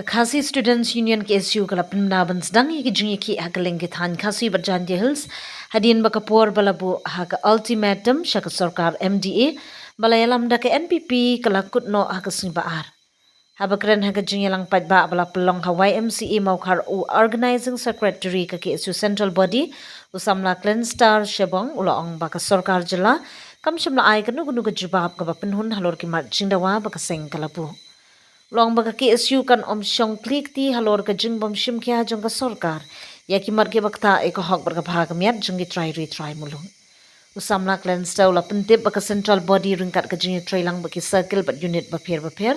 Khasi Students Union KSU kalapin naban sedang iki jingi ki hakaleng ki than khasi berjan hills hadin bakapur balabu haka ultimatum syaka sarkar MDA balayalam da ke NPP kalakut no haka simbaar habakren haka jingi lang padba bala pelong ha YMCA maukar u organizing secretary ka KSU central body usamla Clan Star Shebong ulaong baka sarkar jela kamshimla ay kanu gunu ka jibab ka pinhun halor ki mat jingdawa baka seng kalabu Long baka KSU kan syong klik ti halor ka jing bom shim kya jong ka sarkar ya ki mar ke bakta eko hok berka bhag miat jong ki try mulung usamla Clan Star la pentip baka central body ringkat ka jing try lang baki circle but unit bapher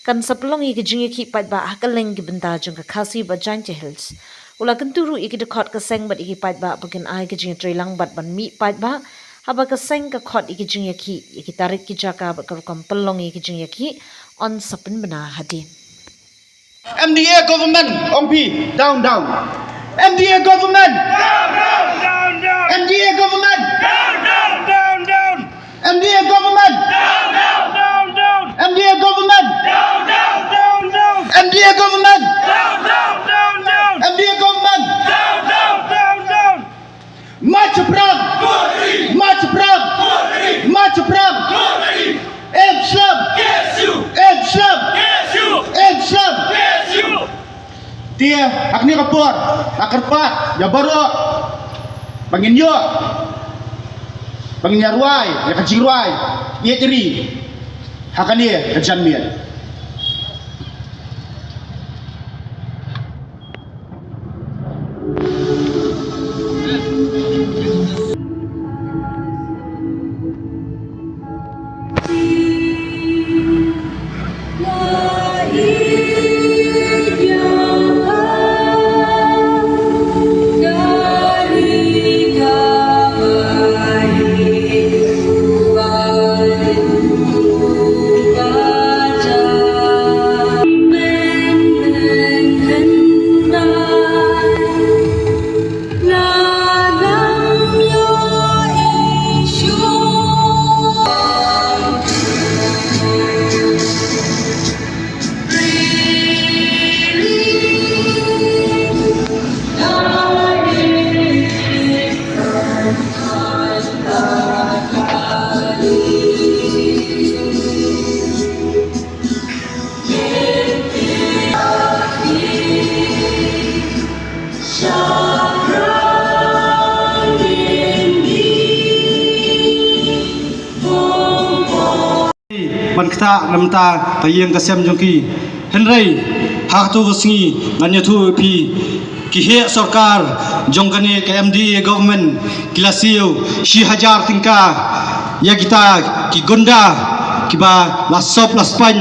kan saplong ki jing ki pat ba hakaleng ki benta jong ka khasi ba giant hills ula kenturu iki de khot ka seng bat iki pat ba bakin ai ki jing try lang bat ban mi pat ba haba ka seng ka khot iki jing ki iki tarik ki jaka ba ka kam pelong iki jing ki on sapin bena hadin. MDA government, OMP, down. MDA government, Down. MDA government, Down. MDA government, Down. MDA government, Down. MDA government, Down. MDA government. Down. March proud, march proud, march proud. Islam, Islam. Dia akni kapur, akarpat, ya baru. Bangin yo, bangin yarwai, ya kacirwai, ya jeri. Hakan dia kejanmian. ban kta namta tayeng kasem jongki henrei hak tu singi nganya tu pi ki he sarkar jongkane ke MDA government kilasiu 1000 tingka ya kita ki gonda ki ba lasop laspan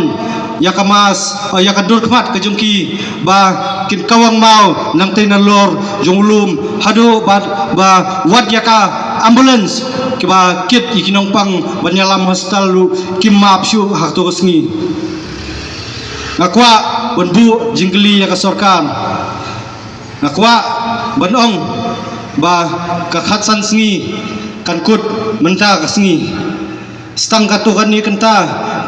ya kamas ya kadur kmat ke jongki ba kin kawang mau nang tenalor jonglum hadu ba wat ya ka ambulance kiba kit ikinong pang banyalam hostel lu kimap syu hak to sngi ngakwa bonbu jingli ya ka sarkar ngakwa banong ba ka khatsan sngi kan kut menta ka sngi stang ka to kan ni kanta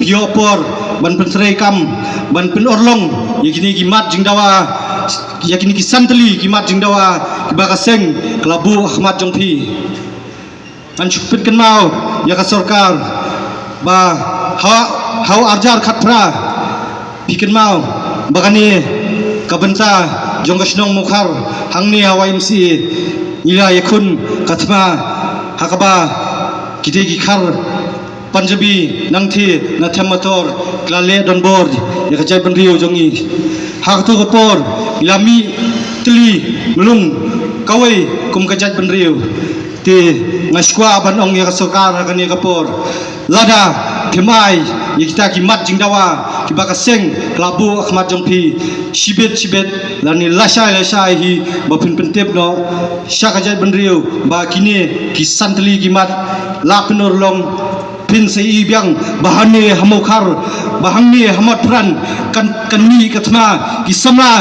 biopor ban pentrei kam ban pen orlong yakini gimat jingdawa yakini kisantli gimat jingdawa kiba ka seng kelabu ahmad jongpi kan cupit kan mau ya ka sarkar ba hau arjar khatra bikin mau bagani kabenta jonggasnong mukhar hangni YMC ila yakun katma hakaba kide gikhar Panjabi nangthi na thamator klale donbor ya kajai bandriu jongi hak tu kapor lami tli melung kawai kum kajai bandriu ti ngaskwa banong ya sarkar kani kapor lada themai yikita ki mat jingdawa ki bakaseng klabu akhmat jongpi sibet lani lasai hi bapin pentep no syakajai bandriu ba kini ki santli ki mat lapnor long pin sei biang bahane hamokar bahangni hamat pran kan ni katma ki samla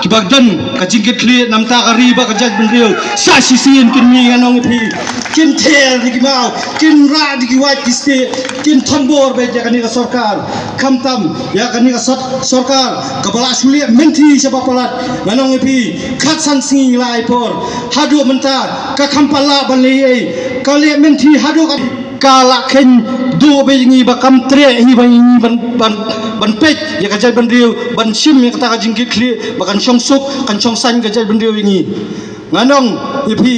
kibagdan kajingkit kli namta kariba kajat bendrio sa sisiin kini nganong pi kin tel di kimau kin ra di kiwat kiste kin thambor be jakani ka sarkar kamtam ya kani ka sarkar kabala sulia menti sapa palat nganong pi khatsan singi lai por hadu menta ka kampala balei kali menti hadu kala ken do be ngi ba kam tre hi ba ngi ban pet ya kajai ban riu ban sim ya kata kajing kli bakan chong suk kan chong san kajai ban riu ngi nganong ipi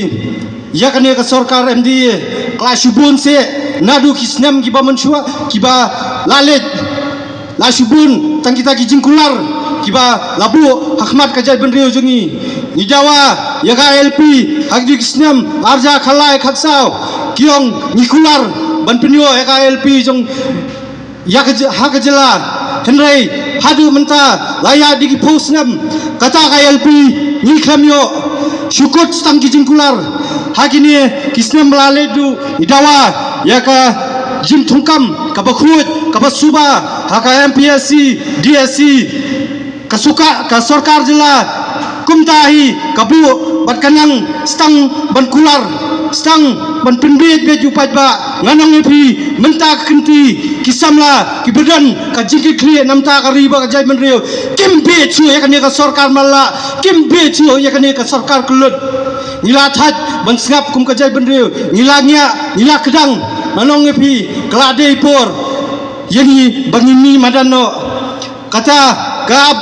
ya kan ya ka sarkar MDA kelas subun se nadu kisnam ki ba mansua ki ba lalet la subun tang kita ki jingkular ki ba labu hakmat kajai ban riu jungi ni jawa ya ka LP hak kisnam arja khalai khatsau kiong nikular ban penyo LP jong ya hakajela henrei hadu menta laya digi posnam kata LP ni klamyo syukut stang kijingkular hakini kisnam melaledu idawa ya ka jim thungkam ka bakhut ka basuba haka MPSC DSC kasuka ka sarkar jela kumtahi kabu bat kanang stang ban kular stang ban penbet be jupat ba nganong epi menta kenti kisamla kiberdan ka jikit kli namta kariba ka jai menrio kimbe chu ya kan ka sarkar malla kimbe chu ya kan ka sarkar kulut nila that ban sngap kum ka jai menrio nilanya nila kedang nganong epi klade por yani bangini madano kata gab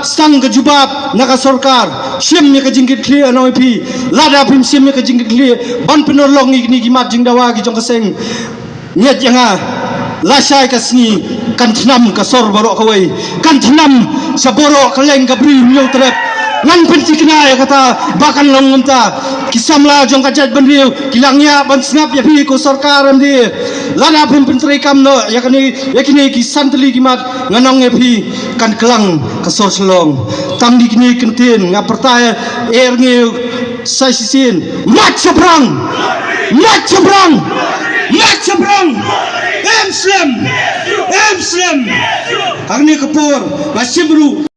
stang ke jubab naka sarkar sim me ka jingkit kli anoi pi lada pim sim me ka jingkit kli ban penolong ni gimat jing dawa gi jong kaseng nyet yanga lasai ka sni kan thnam ka sor borok kawai kan thnam sa borok kaleng ka bri myo trep ngan pentikna ya kata bakan long ngunta kisamla jong kajat benriu kilangnya ban snap ya pi ko sarkar amdi lada pim pentri kam no yakini kisantli gimat nganong epi kan kelang ka sor selong tam di kini kentin ngaperta ngi sai sisin mat sebrang em slam agni kapur masimru